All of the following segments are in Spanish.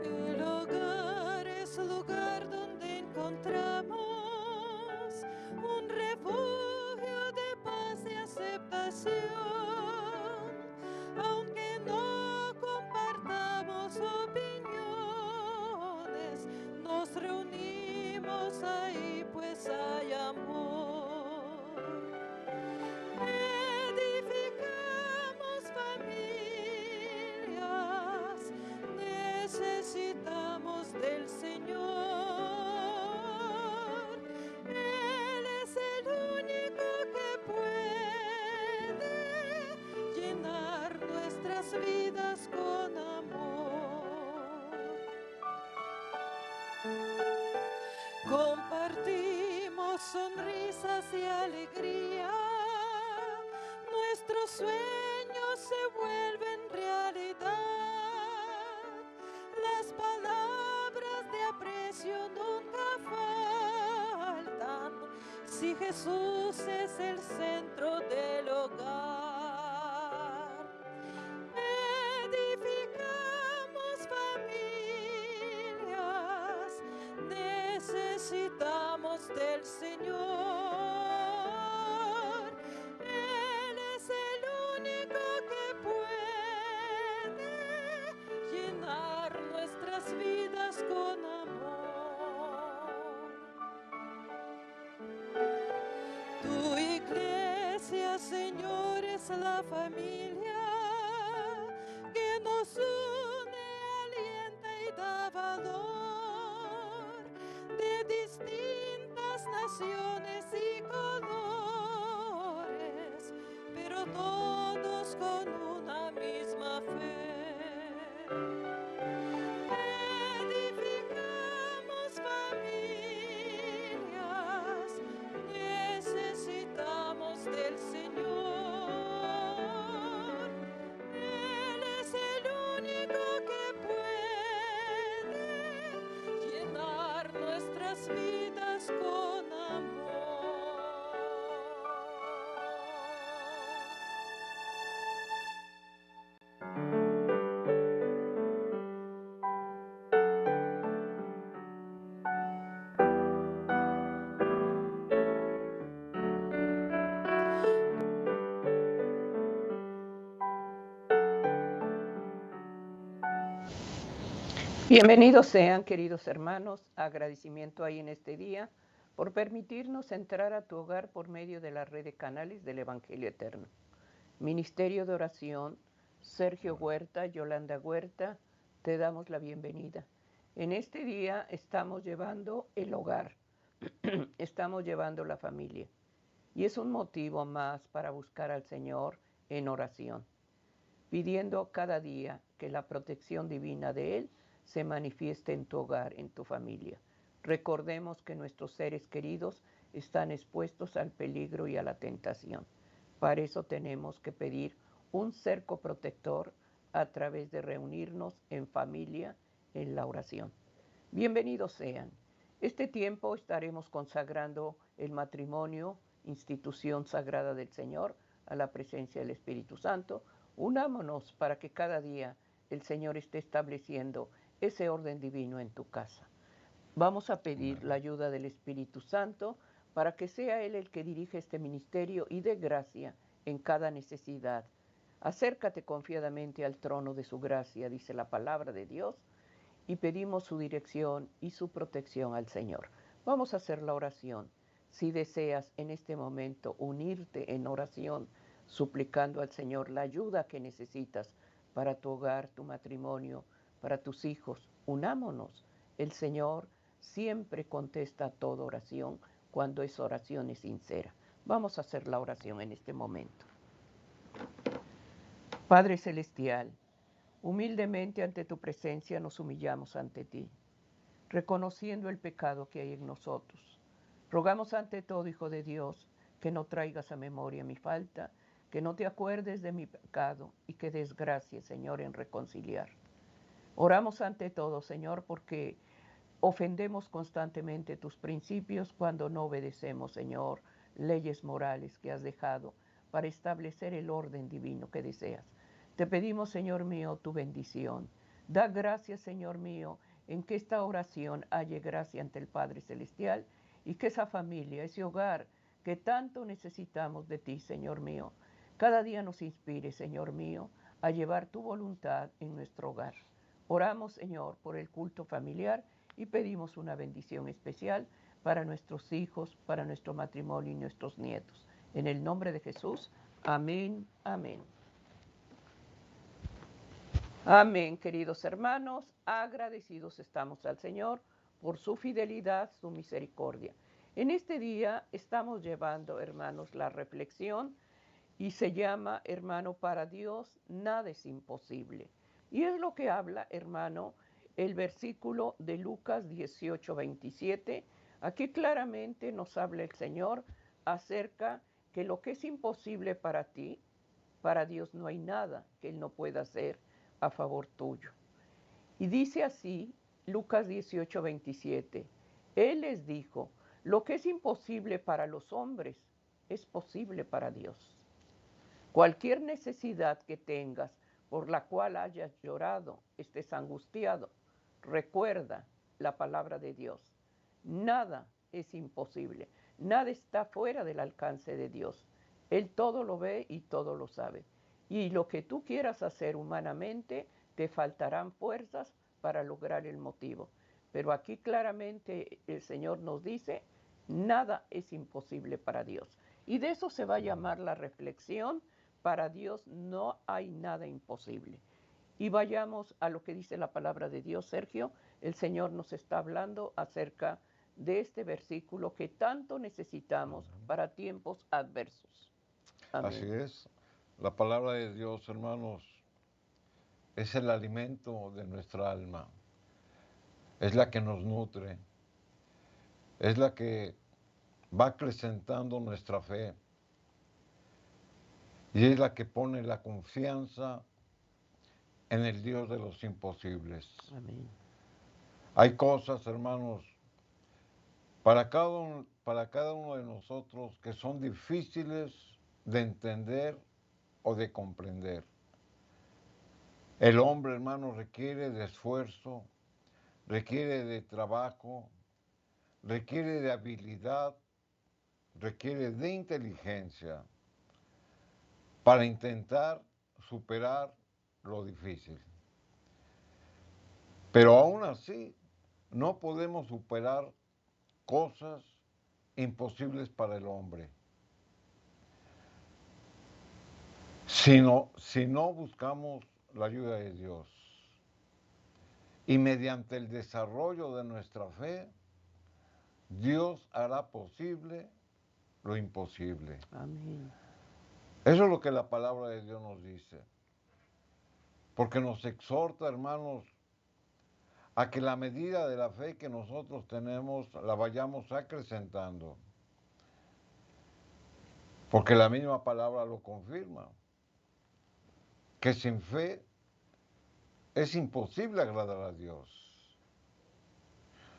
El hogar es el lugar donde encontramos un refugio de paz y aceptación. Aunque no compartamos opiniones, nos reunimos ahí pues hay amor. Edificamos familias, necesitamos del Señor. Él es el único que puede llenar nuestras vidas con amor. Compartimos sonrisas y alegría, nuestros sueños se vuelven realidad. Las palabras de aprecio nunca faltan si Jesús es el centro del hogar. Edificamos familias, necesitamos del Señor. Él es el único que puede llenar nuestras vidas con amor. Tu iglesia, Señor, es la familia que nos une, alienta y da valor, de distintas naciones y colores, pero todos con una misma fe. Edificamos familias, necesitamos del Señor. Él es el único que puede llenar nuestras vidas con amor. Bienvenidos sean, queridos hermanos, agradecimiento ahí en este día por permitirnos entrar a tu hogar por medio de la red de canales del Evangelio Eterno. Ministerio de Oración, Sergio Huerta, Yolanda Huerta, te damos la bienvenida. En este día estamos llevando el hogar, estamos llevando la familia, y es un motivo más para buscar al Señor en oración, pidiendo cada día que la protección divina de Él se manifieste en tu hogar, en tu familia. Recordemos que nuestros seres queridos están expuestos al peligro y a la tentación. Para eso tenemos que pedir un cerco protector a través de reunirnos en familia en la oración. Bienvenidos sean. Este tiempo estaremos consagrando el matrimonio, institución sagrada del Señor, a la presencia del Espíritu Santo. Unámonos para que cada día el Señor esté estableciendo ese orden divino en tu casa. Vamos a pedir la ayuda del Espíritu Santo para que sea Él el que dirige este ministerio y dé gracia en cada necesidad. Acércate confiadamente al trono de su gracia, dice la palabra de Dios, y pedimos su dirección y su protección al Señor. Vamos a hacer la oración. Si deseas en este momento unirte en oración, suplicando al Señor la ayuda que necesitas para tu hogar, tu matrimonio, para tus hijos, unámonos. El Señor siempre contesta a toda oración cuando esa oración es sincera. Vamos a hacer la oración en este momento. Padre Celestial, humildemente ante tu presencia nos humillamos ante ti, reconociendo el pecado que hay en nosotros. Rogamos ante todo, Hijo de Dios, que no traigas a memoria mi falta, que no te acuerdes de mi pecado y que des gracia, Señor, en reconciliar. Oramos ante todo, Señor, porque Ofendemos constantemente tus principios cuando no obedecemos, Señor, leyes morales que has dejado para establecer el orden divino que deseas. Te pedimos, Señor mío, tu bendición. Da gracias, Señor mío, en que esta oración halle gracia ante el Padre Celestial y que esa familia, ese hogar que tanto necesitamos de ti, Señor mío, cada día nos inspire, Señor mío, a llevar tu voluntad en nuestro hogar. Oramos, Señor, por el culto familiar y pedimos una bendición especial para nuestros hijos, para nuestro matrimonio y nuestros nietos. En el nombre de Jesús, amén, amén. Amén, queridos hermanos, agradecidos estamos al Señor por su fidelidad, su misericordia. En este día estamos llevando, hermanos, la reflexión y se llama, hermano, para Dios nada es imposible. Y es lo que habla, hermano, el versículo de Lucas 18:27. Aquí claramente nos habla el Señor acerca que lo que es imposible para ti, para Dios no hay nada que Él no pueda hacer a favor tuyo. Y dice así, Lucas 18:27, Él les dijo, lo que es imposible para los hombres es posible para Dios. Cualquier necesidad que tengas por la cual hayas llorado, estés angustiado, recuerda la palabra de Dios. Nada es imposible, nada está fuera del alcance de Dios. Él todo lo ve y todo lo sabe. Y lo que tú quieras hacer humanamente, te faltarán fuerzas para lograr el motivo. Pero aquí claramente el Señor nos dice, nada es imposible para Dios. Y de eso se va a llamar la reflexión. Para Dios no hay nada imposible. Y vayamos a lo que dice la palabra de Dios, Sergio. El Señor nos está hablando acerca de este versículo que tanto necesitamos para tiempos adversos. Amén. Así es. La palabra de Dios, hermanos, es el alimento de nuestra alma. Es la que nos nutre. Es la que va acrecentando nuestra fe. Y es la que pone la confianza en el Dios de los imposibles. Amén. Hay cosas, hermanos, para cada uno de nosotros que son difíciles de entender o de comprender. El hombre, hermano, requiere de esfuerzo, requiere de trabajo, requiere de habilidad, requiere de inteligencia para intentar superar lo difícil. Pero aún así, no podemos superar cosas imposibles para el hombre. Si no buscamos la ayuda de Dios. Y mediante el desarrollo de nuestra fe, Dios hará posible lo imposible. Amén. Eso es lo que la palabra de Dios nos dice. Porque nos exhorta, hermanos, a que la medida de la fe que nosotros tenemos la vayamos acrecentando. Porque la misma palabra lo confirma. Que sin fe es imposible agradar a Dios.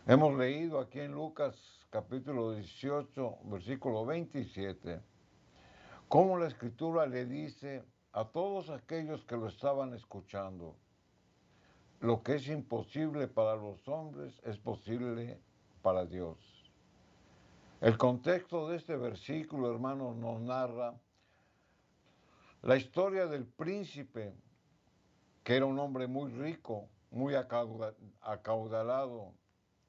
Hemos leído aquí en Lucas capítulo 18, versículo 27, cómo la Escritura le dice a todos aquellos que lo estaban escuchando, lo que es imposible para los hombres es posible para Dios. El contexto de este versículo, hermanos, nos narra la historia del príncipe, que era un hombre muy rico, muy acaudalado,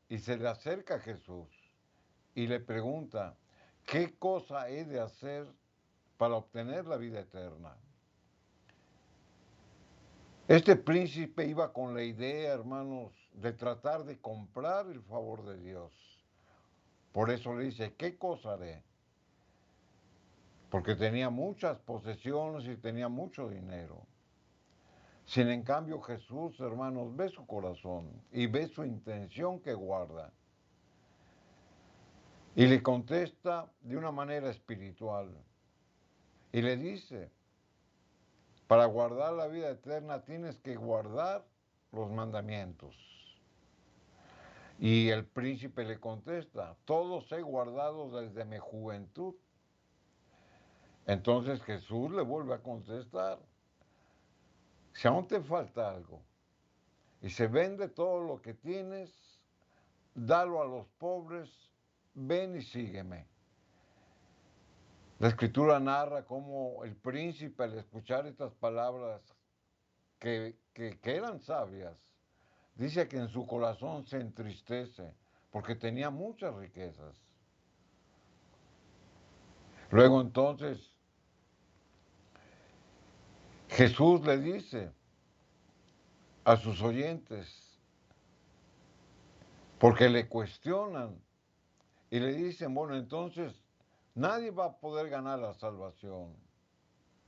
y se le acerca a Jesús y le pregunta, ¿qué cosa he de hacer para obtener la vida eterna? Este príncipe iba con la idea, hermanos, de tratar de comprar el favor de Dios. Por eso le dice, ¿qué cosa haré? Porque tenía muchas posesiones y tenía mucho dinero. Sin en cambio Jesús, hermanos, ve su corazón y ve su intención que guarda. Y le contesta de una manera espiritual. Y le dice, para guardar la vida eterna tienes que guardar los mandamientos. Y el príncipe le contesta, todos he guardado desde mi juventud. Entonces Jesús le vuelve a contestar, si aún te falta algo y se vende todo lo que tienes, dalo a los pobres, ven y sígueme. La escritura narra cómo el príncipe al escuchar estas palabras que eran sabias, dice que en su corazón se entristece porque tenía muchas riquezas. Luego entonces Jesús le dice a sus oyentes, porque le cuestionan y le dicen, bueno, entonces nadie va a poder ganar la salvación.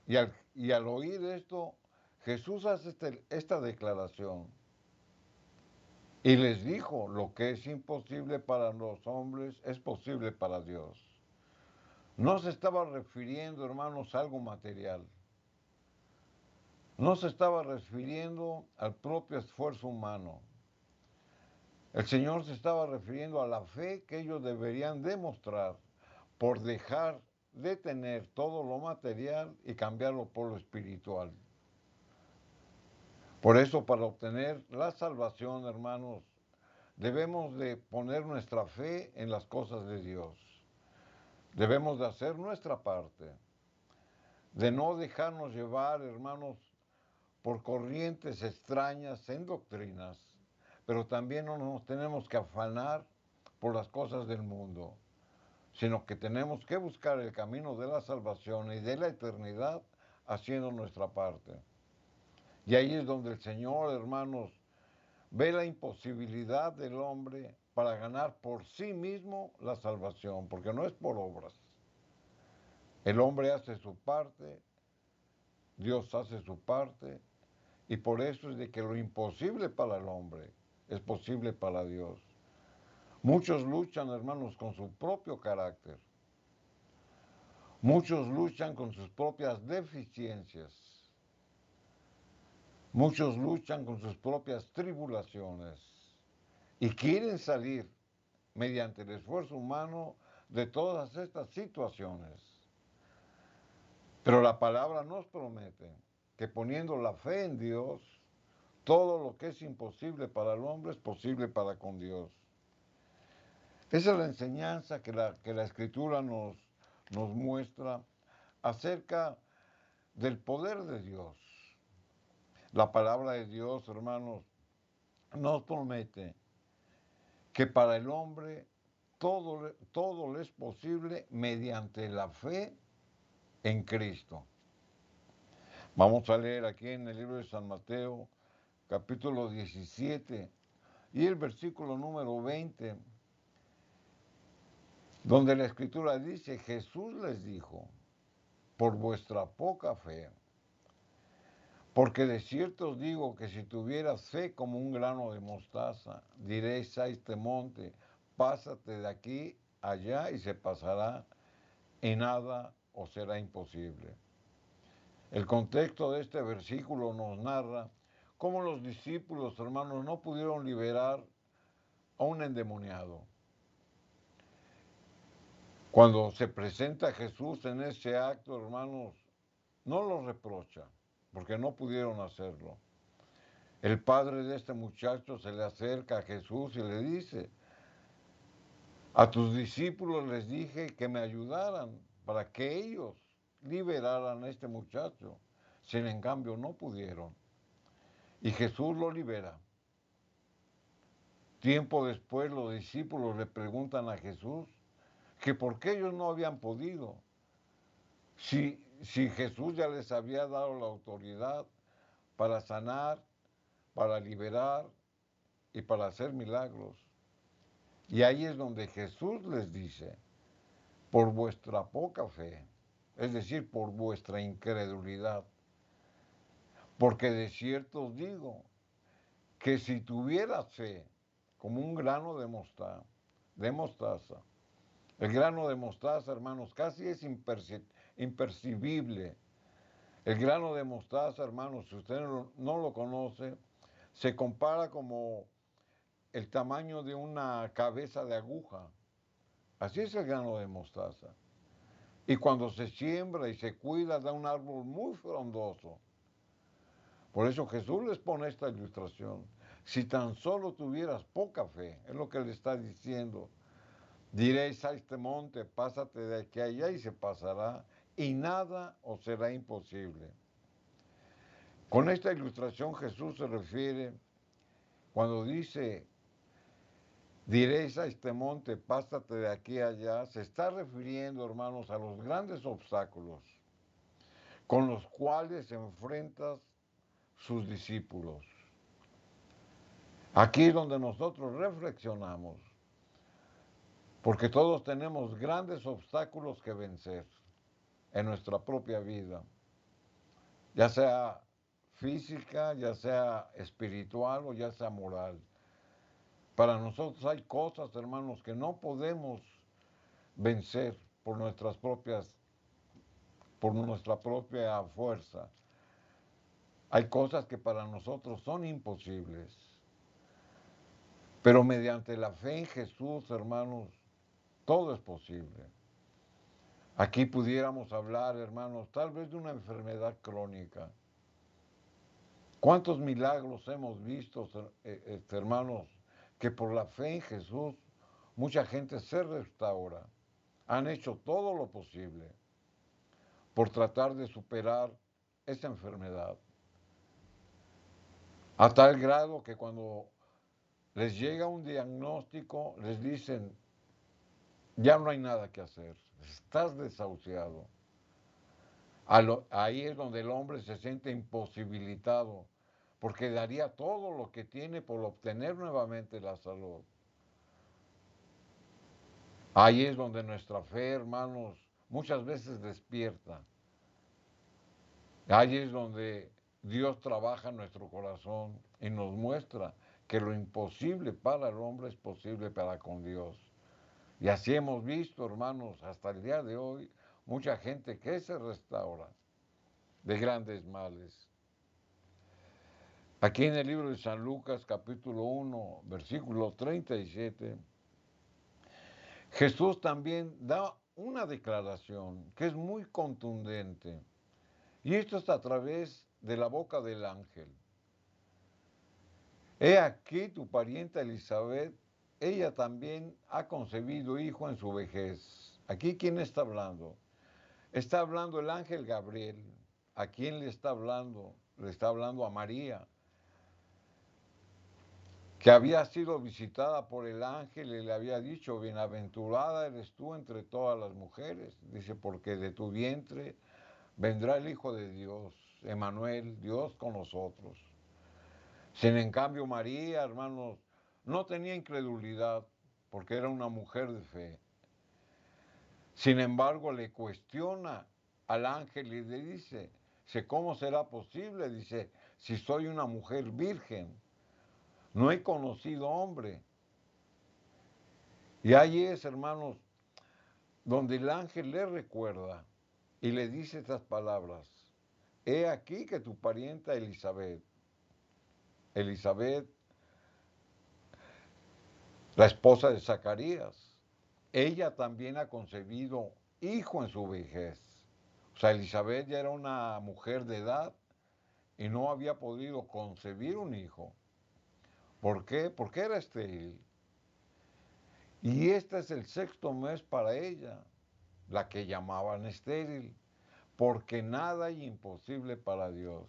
Y al oír esto, Jesús hace esta declaración y les dijo, lo que es imposible para los hombres es posible para Dios. No se estaba refiriendo, hermanos, a algo material. No se estaba refiriendo al propio esfuerzo humano. El Señor se estaba refiriendo a la fe que ellos deberían demostrar por dejar de tener todo lo material y cambiarlo por lo espiritual. Por eso, para obtener la salvación, hermanos, debemos de poner nuestra fe en las cosas de Dios. Debemos de hacer nuestra parte, de no dejarnos llevar, hermanos, por corrientes extrañas en doctrinas, pero también no nos tenemos que afanar por las cosas del mundo, sino que tenemos que buscar el camino de la salvación y de la eternidad haciendo nuestra parte. Y ahí es donde el Señor, hermanos, ve la imposibilidad del hombre para ganar por sí mismo la salvación, porque no es por obras. El hombre hace su parte, Dios hace su parte, y por eso es de que lo imposible para el hombre es posible para Dios. Muchos luchan, hermanos, con su propio carácter. Muchos luchan con sus propias deficiencias. Muchos luchan con sus propias tribulaciones y quieren salir mediante el esfuerzo humano de todas estas situaciones. Pero la palabra nos promete que poniendo la fe en Dios, todo lo que es imposible para el hombre es posible para con Dios. Esa es la enseñanza que la Escritura nos muestra acerca del poder de Dios. La palabra de Dios, hermanos, nos promete que para el hombre todo le es posible mediante la fe en Cristo. Vamos a leer aquí en el libro de San Mateo, capítulo 17, y el versículo número 20, donde la Escritura dice, Jesús les dijo, por vuestra poca fe, porque de cierto os digo que si tuvieras fe como un grano de mostaza, diréis a este monte, pásate de aquí allá y se pasará, y nada os será imposible. El contexto de este versículo nos narra cómo los discípulos, hermanos, no pudieron liberar a un endemoniado. Cuando se presenta Jesús en ese acto, hermanos, no lo reprocha, porque no pudieron hacerlo. El padre de este muchacho se le acerca a Jesús y le dice, a tus discípulos les dije que me ayudaran para que ellos liberaran a este muchacho. Sin en cambio no pudieron. Y Jesús lo libera. Tiempo después los discípulos le preguntan a Jesús que por qué ellos no habían podido. Si Jesús ya les había dado la autoridad para sanar, para liberar y para hacer milagros. Y ahí es donde Jesús les dice, por vuestra poca fe, es decir, por vuestra incredulidad. Porque de cierto os digo que si tuvieras fe como un grano de mostaza, el grano de mostaza, hermanos, casi es impercibible. El grano de mostaza, hermanos, si usted no lo conoce, se compara como el tamaño de una cabeza de aguja. Así es el grano de mostaza. Y cuando se siembra y se cuida, da un árbol muy frondoso. Por eso Jesús les pone esta ilustración. Si tan solo tuvieras poca fe, es lo que le está diciendo. Diréis a este monte, pásate de aquí a allá y se pasará, y nada os será imposible. Con esta ilustración Jesús se refiere, cuando dice, diréis a este monte, pásate de aquí a allá, se está refiriendo, hermanos, a los grandes obstáculos con los cuales se enfrentan sus discípulos. Aquí es donde nosotros reflexionamos, porque todos tenemos grandes obstáculos que vencer en nuestra propia vida, ya sea física, ya sea espiritual o ya sea moral. Para nosotros hay cosas, hermanos, que no podemos vencer por nuestra propia fuerza. Hay cosas que para nosotros son imposibles. Pero mediante la fe en Jesús, hermanos, todo es posible. Aquí pudiéramos hablar, hermanos, tal vez de una enfermedad crónica. ¿Cuántos milagros hemos visto, hermanos, que por la fe en Jesús mucha gente se restaura? Han hecho todo lo posible por tratar de superar esa enfermedad. A tal grado que cuando les llega un diagnóstico, les dicen, ya no hay nada que hacer, estás desahuciado. Ahí es donde el hombre se siente imposibilitado, porque daría todo lo que tiene por obtener nuevamente la salud. Ahí es donde nuestra fe, hermanos, muchas veces despierta. Ahí es donde Dios trabaja en nuestro corazón y nos muestra que lo imposible para el hombre es posible para con Dios. Y así hemos visto, hermanos, hasta el día de hoy, mucha gente que se restaura de grandes males. Aquí en el libro de San Lucas, capítulo 1, versículo 37, Jesús también da una declaración que es muy contundente. Y esto es a través de la boca del ángel. He aquí tu parienta Elizabeth, ella también ha concebido hijo en su vejez. Aquí, ¿quién está hablando? Está hablando el ángel Gabriel. ¿A quién le está hablando? Le está hablando a María, que había sido visitada por el ángel y le había dicho, bienaventurada eres tú entre todas las mujeres. Dice, porque de tu vientre vendrá el Hijo de Dios, Emmanuel, Dios con nosotros. Sin en cambio María, hermanos, no tenía incredulidad porque era una mujer de fe. Sin embargo, le cuestiona al ángel y le dice, ¿cómo será posible? Dice, si soy una mujer virgen, no he conocido hombre. Y ahí es, hermanos, donde el ángel le recuerda y le dice estas palabras. He aquí que tu parienta Elizabeth, la esposa de Zacarías, ella también ha concebido hijo en su vejez. O sea, Elizabeth ya era una mujer de edad y no había podido concebir un hijo. ¿Por qué? Porque era estéril. Y este es el 6º mes para ella, la que llamaban estéril, porque nada hay imposible para Dios.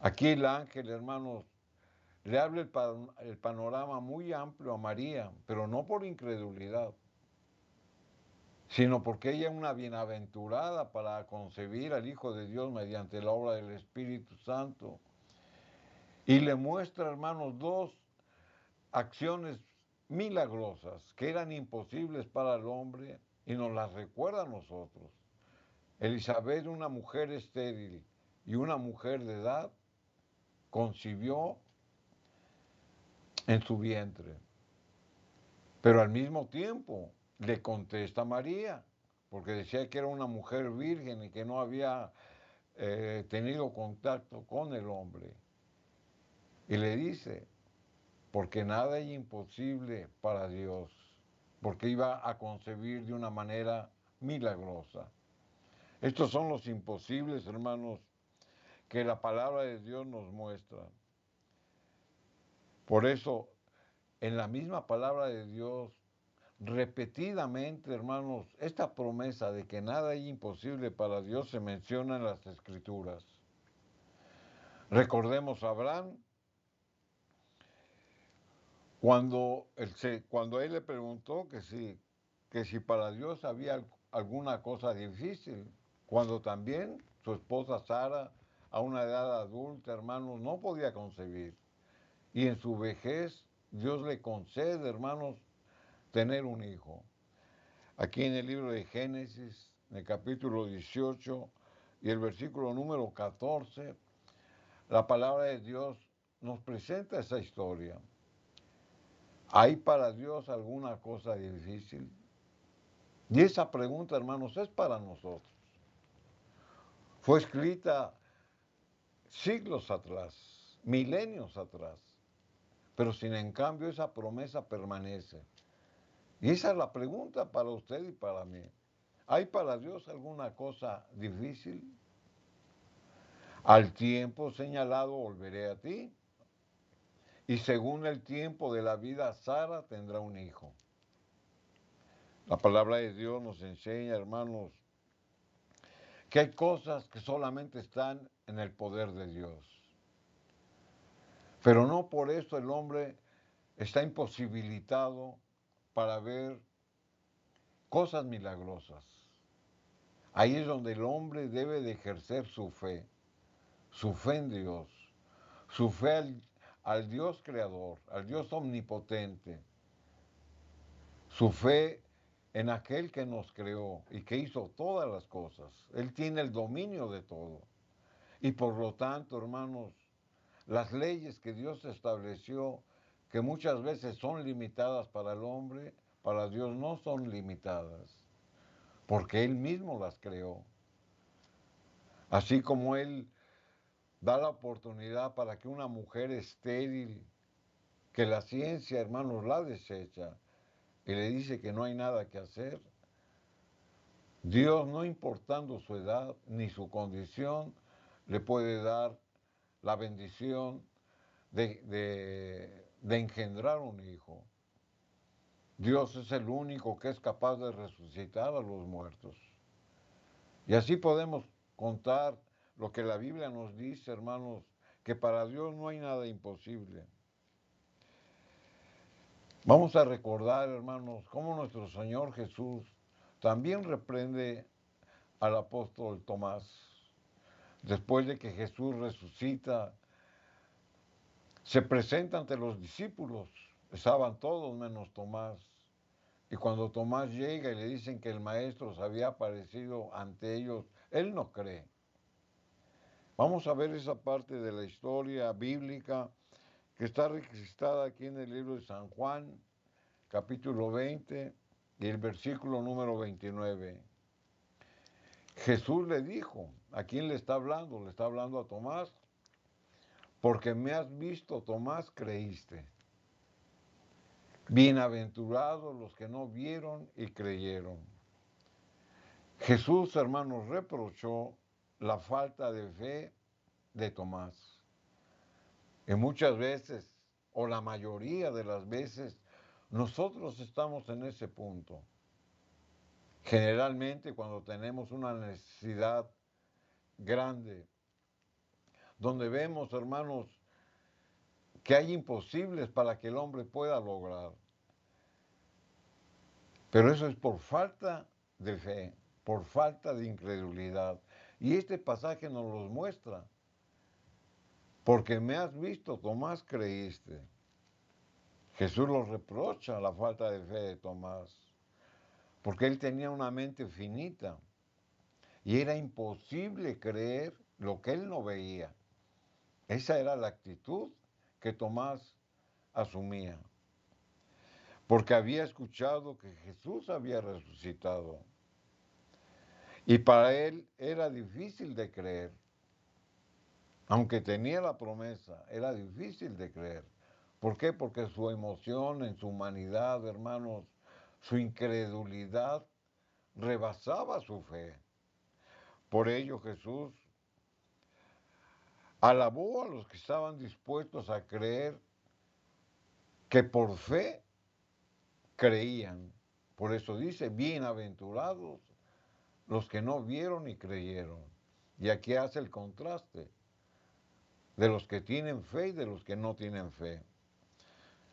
Aquí el ángel, hermanos, le habla el panorama muy amplio a María, pero no por incredulidad, sino porque ella es una bienaventurada para concebir al Hijo de Dios mediante la obra del Espíritu Santo. Y le muestra, hermanos, 2 acciones milagrosas que eran imposibles para el hombre y nos las recuerda a nosotros. Elizabeth, una mujer estéril y una mujer de edad, concibió en su vientre. Pero al mismo tiempo le contesta María, porque decía que era una mujer virgen y que no había tenido contacto con el hombre. Y le dice, porque nada es imposible para Dios, porque iba a concebir de una manera milagrosa. Estos son los imposibles, hermanos, que la palabra de Dios nos muestra. Por eso, en la misma palabra de Dios, repetidamente, hermanos, esta promesa de que nada es imposible para Dios se menciona en las Escrituras. Recordemos a Abraham, cuando él le preguntó que si para Dios había alguna cosa difícil, cuando también su esposa Sara, a una edad adulta, hermanos, no podía concebir. Y en su vejez, Dios le concede, hermanos, tener un hijo. Aquí en el libro de Génesis, en el capítulo 18 y el versículo número 14, la palabra de Dios nos presenta esa historia. ¿Hay para Dios alguna cosa difícil? Y esa pregunta, hermanos, es para nosotros. Fue escrita siglos atrás, milenios atrás, pero sin en cambio esa promesa permanece. Y esa es la pregunta para usted y para mí. ¿Hay para Dios alguna cosa difícil? Al tiempo señalado volveré a ti, y según el tiempo de la vida, Sara tendrá un hijo. La palabra de Dios nos enseña, hermanos, que hay cosas que solamente están en el poder de Dios. Pero no por eso el hombre está imposibilitado para ver cosas milagrosas. Ahí es donde el hombre debe de ejercer su fe en Dios, su fe al Dios creador, al Dios omnipotente, su fe en aquel que nos creó y que hizo todas las cosas. Él tiene el dominio de todo. Y por lo tanto, hermanos, las leyes que Dios estableció, que muchas veces son limitadas para el hombre, para Dios no son limitadas, porque Él mismo las creó. Así como Él da la oportunidad para que una mujer estéril, que la ciencia, hermanos, la desecha y le dice que no hay nada que hacer, Dios, no importando su edad ni su condición, le puede dar la bendición de engendrar un hijo. Dios es el único que es capaz de resucitar a los muertos. Y así podemos contar lo que la Biblia nos dice, hermanos, que para Dios no hay nada imposible. Vamos a recordar, hermanos, cómo nuestro Señor Jesús también reprende al apóstol Tomás. Después de que Jesús resucita, se presenta ante los discípulos. Estaban todos menos Tomás. Y cuando Tomás llega y le dicen que el maestro se había aparecido ante ellos, él no cree. Vamos a ver esa parte de la historia bíblica que está registrada aquí en el libro de San Juan, capítulo 20 y el versículo número 29. Jesús le dijo, ¿a quién le está hablando? Le está hablando a Tomás, porque me has visto, Tomás, creíste. Bienaventurados los que no vieron y creyeron. Jesús, hermanos, reprochó la falta de fe de Tomás. Y muchas veces, o la mayoría de las veces, nosotros estamos en ese punto. Generalmente cuando tenemos una necesidad grande, donde vemos, hermanos, que hay imposibles para que el hombre pueda lograr. Pero eso es por falta de fe, por falta de incredulidad. Y este pasaje nos los muestra. Porque me has visto, Tomás, creíste. Jesús los reprocha la falta de fe de Tomás, porque él tenía una mente finita y era imposible creer lo que él no veía. Esa era la actitud que Tomás asumía, porque había escuchado que Jesús había resucitado. Y para él era difícil de creer. Aunque tenía la promesa, era difícil de creer, ¿Por qué? Porque su emoción, en su humanidad, hermanos, su incredulidad rebasaba su fe. Por ello Jesús alabó a los que estaban dispuestos a creer, que por fe creían. Por eso dice, bienaventurados los que no vieron y creyeron. Y aquí hace el contraste de los que tienen fe y de los que no tienen fe.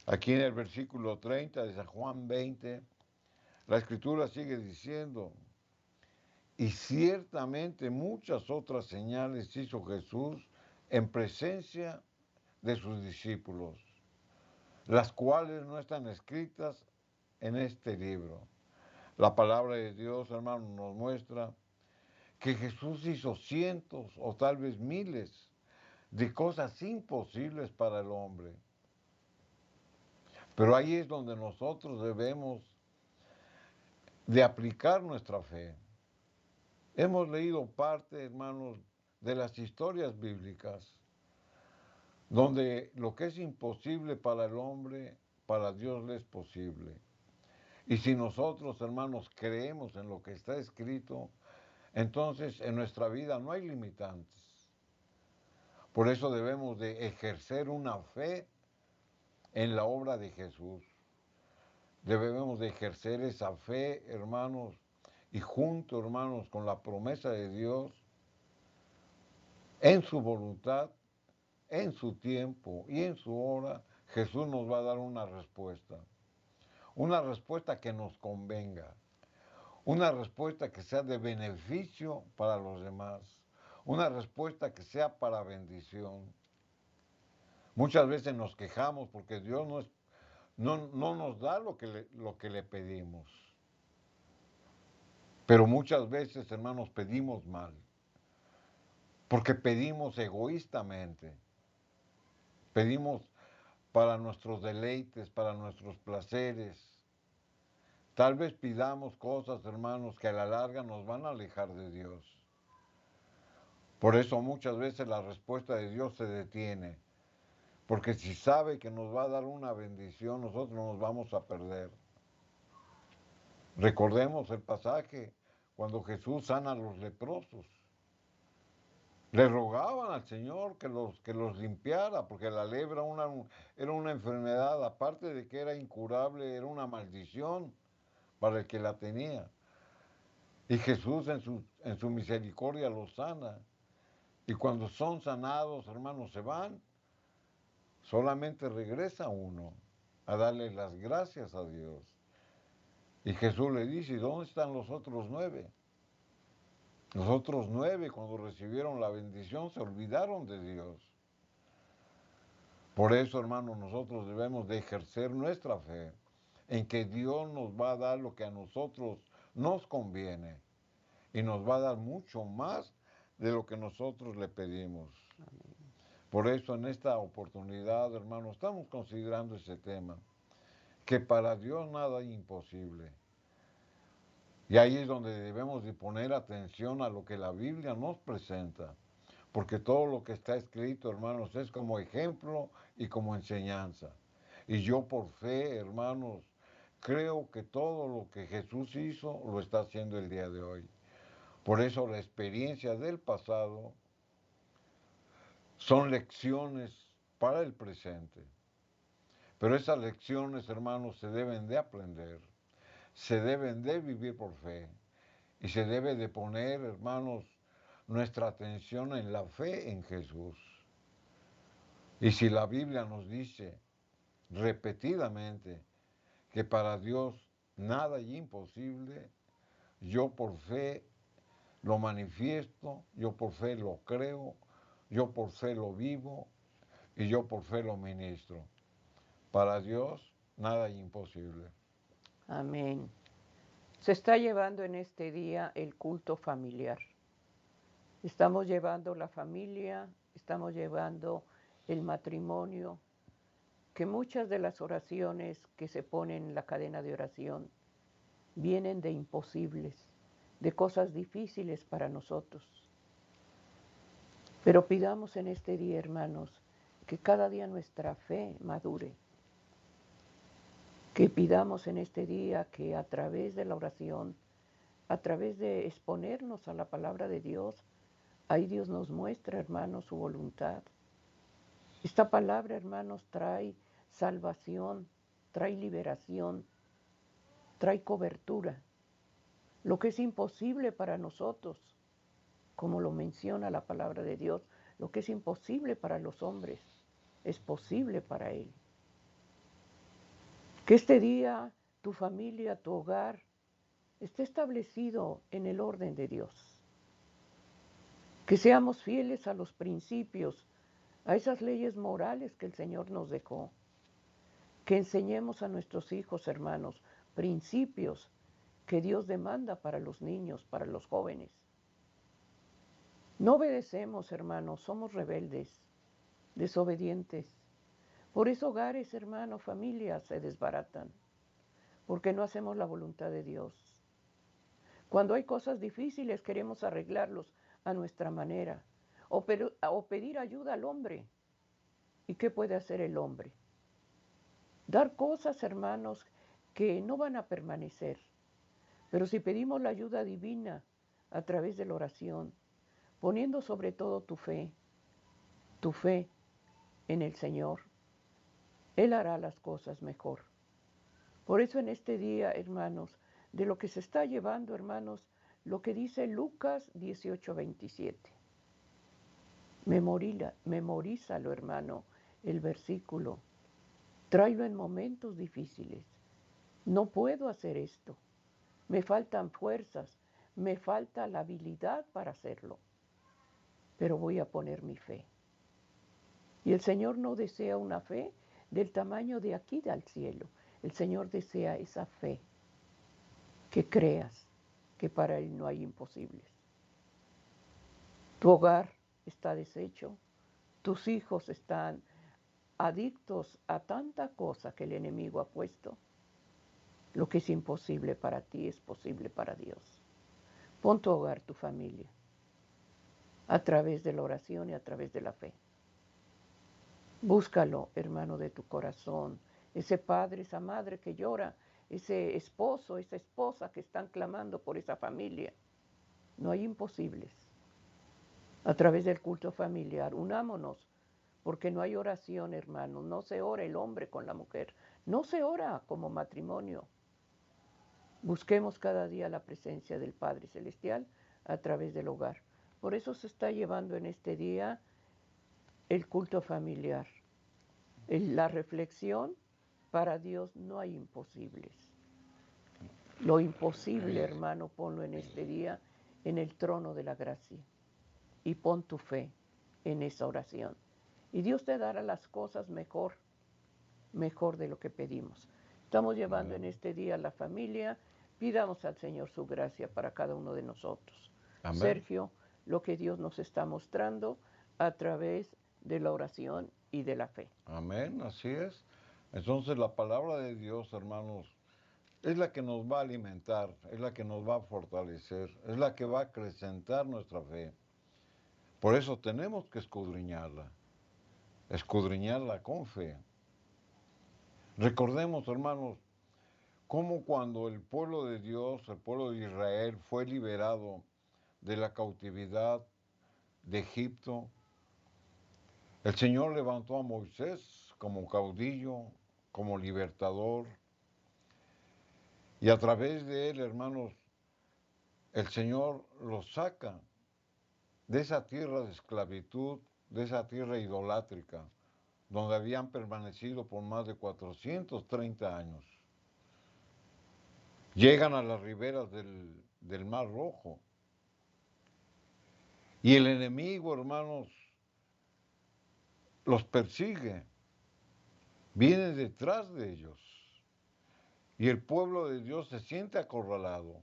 Aquí en el versículo 30 de San Juan 20, la Escritura sigue diciendo, y ciertamente muchas otras señales hizo Jesús en presencia de sus discípulos, las cuales no están escritas en este libro. La palabra de Dios, hermano, nos muestra que Jesús hizo cientos o tal vez miles de cosas imposibles para el hombre. Pero ahí es donde nosotros debemos de aplicar nuestra fe. Hemos leído parte, hermanos, de las historias bíblicas, donde lo que es imposible para el hombre, para Dios le es posible. Y si nosotros, hermanos, creemos en lo que está escrito, entonces en nuestra vida no hay limitantes. Por eso debemos de ejercer una fe en la obra de Jesús. Debemos de ejercer esa fe, hermanos, y junto, hermanos, con la promesa de Dios, en su voluntad, en su tiempo y en su hora, Jesús nos va a dar una respuesta. Una respuesta que nos convenga. Una respuesta que sea de beneficio para los demás. Una respuesta que sea para bendición. Muchas veces nos quejamos porque Dios no nos da lo que le pedimos. Pero muchas veces, hermanos, pedimos mal. Porque pedimos egoístamente. Pedimos para nuestros deleites, para nuestros placeres. Tal vez pidamos cosas, hermanos, que a la larga nos van a alejar de Dios. Por eso muchas veces la respuesta de Dios se detiene. Porque si sabe que nos va a dar una bendición, nosotros nos vamos a perder. Recordemos el pasaje cuando Jesús sana a los leprosos. Le rogaban al Señor que los limpiara, porque la lepra era una enfermedad, aparte de que era incurable, era una maldición para el que la tenía. Y Jesús en su misericordia los sana. Y cuando son sanados, hermanos, se van, solamente regresa uno a darle las gracias a Dios. Y Jesús le dice, ¿y dónde están los otros 9? Los otros 9, cuando recibieron la bendición, se olvidaron de Dios. Por eso, hermanos, nosotros debemos de ejercer nuestra fe en que Dios nos va a dar lo que a nosotros nos conviene y nos va a dar mucho más de lo que nosotros le pedimos. Por eso, en esta oportunidad, hermanos, estamos considerando ese tema, que para Dios nada es imposible. Y ahí es donde debemos de poner atención a lo que la Biblia nos presenta, porque todo lo que está escrito, hermanos, es como ejemplo y como enseñanza. Y yo por fe, hermanos, creo que todo lo que Jesús hizo lo está haciendo el día de hoy. Por eso la experiencia del pasado son lecciones para el presente. Pero esas lecciones, hermanos, se deben de aprender. Se deben de vivir por fe y se debe de poner, hermanos, nuestra atención en la fe en Jesús. Y si la Biblia nos dice repetidamente que para Dios nada es imposible, yo por fe lo manifiesto, yo por fe lo creo, yo por fe lo vivo y yo por fe lo ministro. Para Dios nada es imposible. Amén. Se está llevando en este día el culto familiar. Estamos llevando la familia, estamos llevando el matrimonio, que muchas de las oraciones que se ponen en la cadena de oración vienen de imposibles, de cosas difíciles para nosotros. Pero pidamos en este día, hermanos, que cada día nuestra fe madure, Que pidamos en este día que a través de la oración, a través de exponernos a la palabra de Dios, ahí Dios nos muestra, hermanos, su voluntad. Esta palabra, hermanos, trae salvación, trae liberación, trae cobertura. Lo que es imposible para nosotros, como lo menciona la palabra de Dios, lo que es imposible para los hombres, es posible para Él. Que este día tu familia, tu hogar, esté establecido en el orden de Dios. Que seamos fieles a los principios, a esas leyes morales que el Señor nos dejó. Que enseñemos a nuestros hijos, hermanos, principios que Dios demanda para los niños, para los jóvenes. No obedecemos, hermanos, somos rebeldes, desobedientes. Por eso hogares, hermanos, familias se desbaratan, porque no hacemos la voluntad de Dios. Cuando hay cosas difíciles queremos arreglarlos a nuestra manera o pedir ayuda al hombre. ¿Y qué puede hacer el hombre? Dar cosas, hermanos, que no van a permanecer. Pero si pedimos la ayuda divina a través de la oración, poniendo sobre todo tu fe en el Señor, Él hará las cosas mejor. Por eso en este día, hermanos, de lo que se está llevando, hermanos, lo que dice Lucas 18:27. Memorízalo, hermano, el versículo. Tráelo en momentos difíciles. No puedo hacer esto. Me faltan fuerzas, me falta la habilidad para hacerlo. Pero voy a poner mi fe. Y el Señor no desea una fe del tamaño de aquí del cielo. El Señor desea esa fe, que creas que para Él no hay imposibles. Tu hogar está deshecho, tus hijos están adictos a tanta cosa que el enemigo ha puesto. Lo que es imposible para ti es posible para Dios. Pon tu hogar, tu familia, a través de la oración y a través de la fe. Búscalo, hermano, de tu corazón. Ese padre, esa madre que llora, ese esposo, esa esposa que están clamando por esa familia. No hay imposibles. A través del culto familiar, unámonos, porque no hay oración, hermano. No se ora el hombre con la mujer. No se ora como matrimonio. Busquemos cada día la presencia del Padre Celestial a través del hogar. Por eso se está llevando en este día el culto familiar. La reflexión, para Dios no hay imposibles. Lo imposible, hermano, ponlo en este día en el trono de la gracia y pon tu fe en esa oración. Y Dios te dará las cosas mejor de lo que pedimos. Estamos llevando en este día a la familia. Pidamos al Señor su gracia para cada uno de nosotros. Amén. Sergio, lo que Dios nos está mostrando a través de la oración y de la fe. Amén, así es. Entonces la palabra de Dios, hermanos, es la que nos va a alimentar, es la que nos va a fortalecer, es la que va a acrecentar nuestra fe. Por eso tenemos que escudriñarla con fe. Recordemos, hermanos, cómo cuando el pueblo de Dios, el pueblo de Israel, fue liberado de la cautividad de Egipto, el Señor levantó a Moisés como caudillo, como libertador, y a través de él, hermanos, el Señor los saca de esa tierra de esclavitud, de esa tierra idolátrica, donde habían permanecido por más de 430 años. Llegan a las riberas del Mar Rojo. Y el enemigo, hermanos, los persigue, viene detrás de ellos. Y el pueblo de Dios se siente acorralado,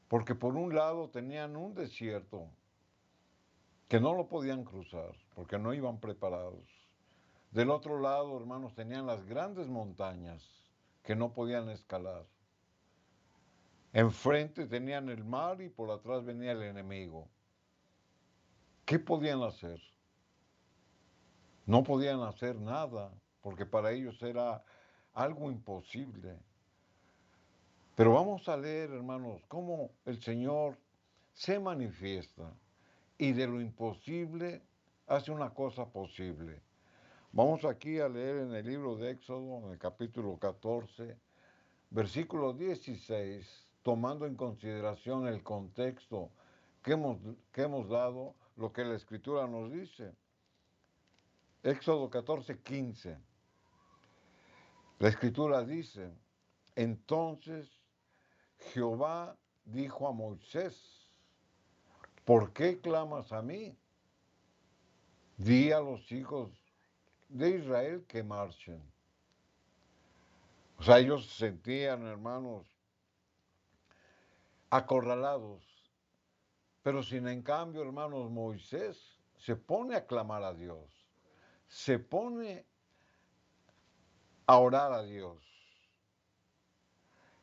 porque por un lado tenían un desierto que no lo podían cruzar, porque no iban preparados. Del otro lado, hermanos, tenían las grandes montañas que no podían escalar. Enfrente tenían el mar y por atrás venía el enemigo. ¿Qué podían hacer? No podían hacer nada, porque para ellos era algo imposible. Pero vamos a leer, hermanos, cómo el Señor se manifiesta y de lo imposible hace una cosa posible. Vamos aquí a leer en el libro de Éxodo, en el capítulo 14, versículo 16, tomando en consideración el contexto que hemos dado, lo que la Escritura nos dice. Éxodo 14, 15. La Escritura dice, entonces Jehová dijo a Moisés, ¿por qué clamas a mí? Di a los hijos de Israel que marchen. O sea, ellos se sentían, hermanos, acorralados. Pero sin en cambio, hermanos, Moisés se pone a clamar a Dios. Se pone a orar a Dios.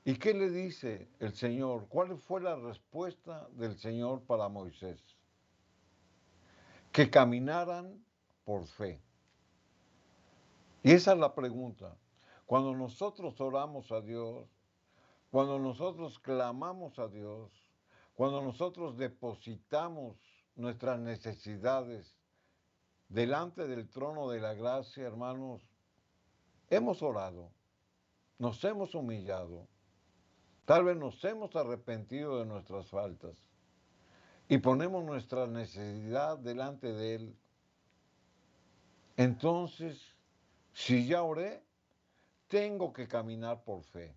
¿Y qué le dice el Señor? ¿Cuál fue la respuesta del Señor para Moisés? Que caminaran por fe. Y esa es la pregunta. Cuando nosotros oramos a Dios, cuando nosotros clamamos a Dios, cuando nosotros depositamos nuestras necesidades delante del trono de la gracia, hermanos, hemos orado, nos hemos humillado, tal vez nos hemos arrepentido de nuestras faltas y ponemos nuestra necesidad delante de Él. Entonces, si ya oré, tengo que caminar por fe.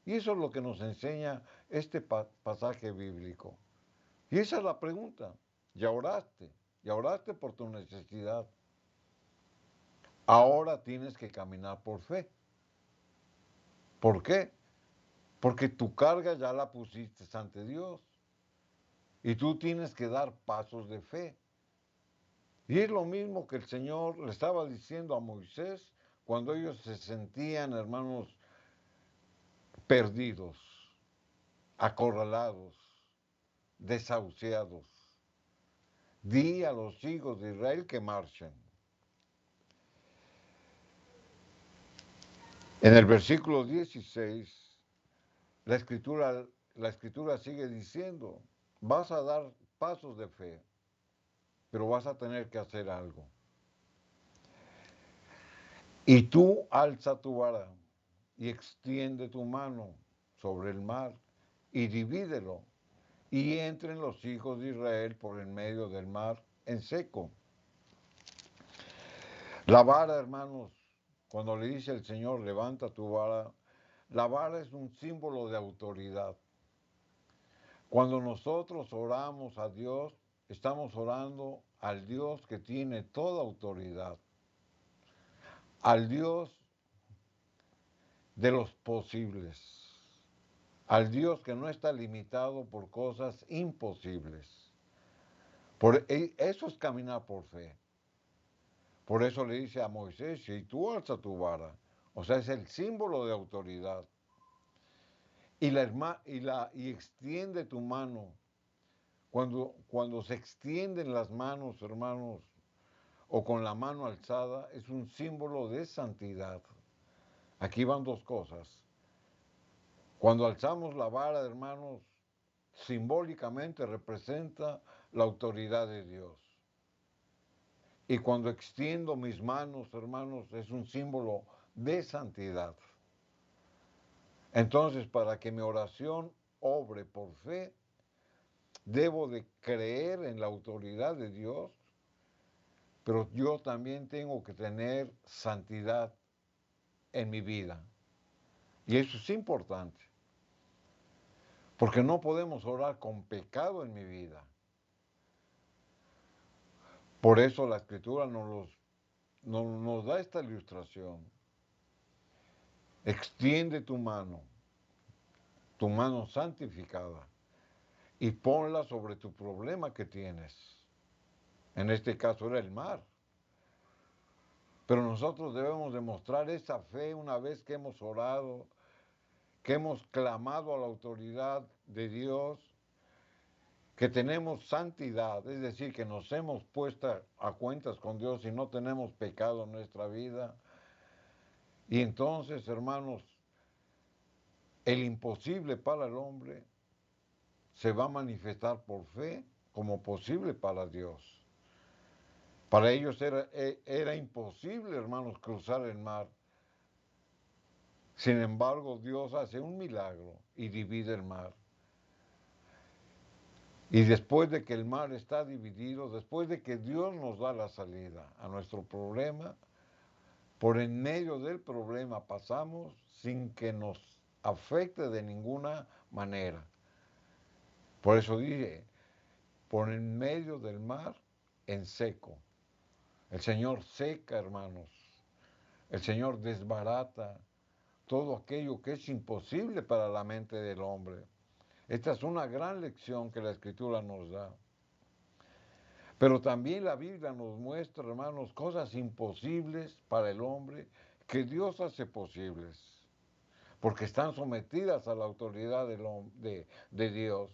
Y eso es lo que nos enseña este pasaje bíblico. Y esa es la pregunta. Ya oraste por tu necesidad. Ahora tienes que caminar por fe. ¿Por qué? Porque tu carga ya la pusiste ante Dios. Y tú tienes que dar pasos de fe. Y es lo mismo que el Señor le estaba diciendo a Moisés cuando ellos se sentían, hermanos, perdidos, acorralados, desahuciados. Di a los hijos de Israel que marchen. En el versículo 16, la escritura sigue diciendo, vas a dar pasos de fe, pero vas a tener que hacer algo. Y tú alza tu vara y extiende tu mano sobre el mar y divídelo y entren los hijos de Israel por el medio del mar en seco. La vara, hermanos, cuando le dice el Señor, levanta tu vara, la vara es un símbolo de autoridad. Cuando nosotros oramos a Dios, estamos orando al Dios que tiene toda autoridad, al Dios de los posibles, al Dios que no está limitado por cosas imposibles. Eso es caminar por fe. Por eso le dice a Moisés, si tú alzas tu vara, o sea, es el símbolo de autoridad, y extiende tu mano. Cuando se extienden las manos, hermanos, o con la mano alzada, es un símbolo de santidad. Aquí van dos cosas. Cuando alzamos la vara, hermanos, simbólicamente representa la autoridad de Dios. Y cuando extiendo mis manos, hermanos, es un símbolo de santidad. Entonces, para que mi oración obre por fe, debo de creer en la autoridad de Dios, pero yo también tengo que tener santidad en mi vida. Y eso es importante, porque no podemos orar con pecado en mi vida. Por eso la Escritura nos da esta ilustración. Extiende tu mano santificada, y ponla sobre tu problema que tienes. En este caso era el mar. Pero nosotros debemos demostrar esa fe una vez que hemos orado, que hemos clamado a la autoridad de Dios, que tenemos santidad, es decir, que nos hemos puesto a cuentas con Dios y no tenemos pecado en nuestra vida. Y entonces, hermanos, el imposible para el hombre se va a manifestar por fe como posible para Dios. Para ellos era imposible, hermanos, cruzar el mar. Sin embargo, Dios hace un milagro y divide el mar. Y después de que el mar está dividido, después de que Dios nos da la salida a nuestro problema, por en medio del problema pasamos sin que nos afecte de ninguna manera. Por eso dije, por en medio del mar en seco. El Señor seca, hermanos. El Señor desbarata todo aquello que es imposible para la mente del hombre. Esta es una gran lección que la Escritura nos da. Pero también la Biblia nos muestra, hermanos, cosas imposibles para el hombre que Dios hace posibles, porque están sometidas a la autoridad de Dios.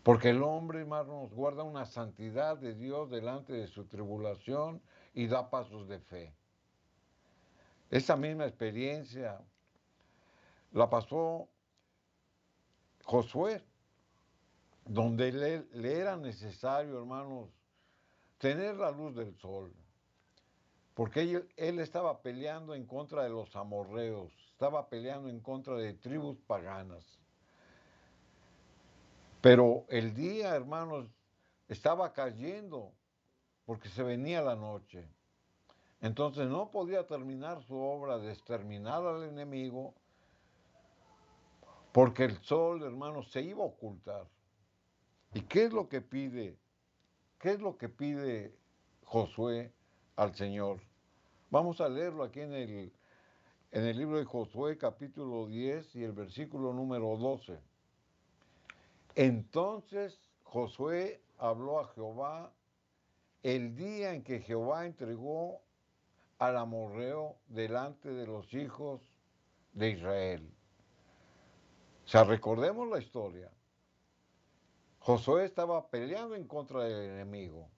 Porque el hombre, hermanos, guarda una santidad de Dios delante de su tribulación y da pasos de fe. Esa misma experiencia la pasó Josué, donde le era necesario, hermanos, tener la luz del sol. Porque él estaba peleando en contra de los amorreos, estaba peleando en contra de tribus paganas. Pero el día, hermanos, estaba cayendo porque se venía la noche. Entonces no podía terminar su obra de exterminar al enemigo porque el sol, hermanos, se iba a ocultar. ¿Y qué es lo que pide? ¿Qué es lo que pide Josué al Señor? Vamos a leerlo aquí en el libro de Josué, capítulo 10 y el versículo número 12. Entonces Josué habló a Jehová el día en que Jehová entregó al amorreo delante de los hijos de Israel. O sea, recordemos la historia. Josué estaba peleando en contra del enemigo,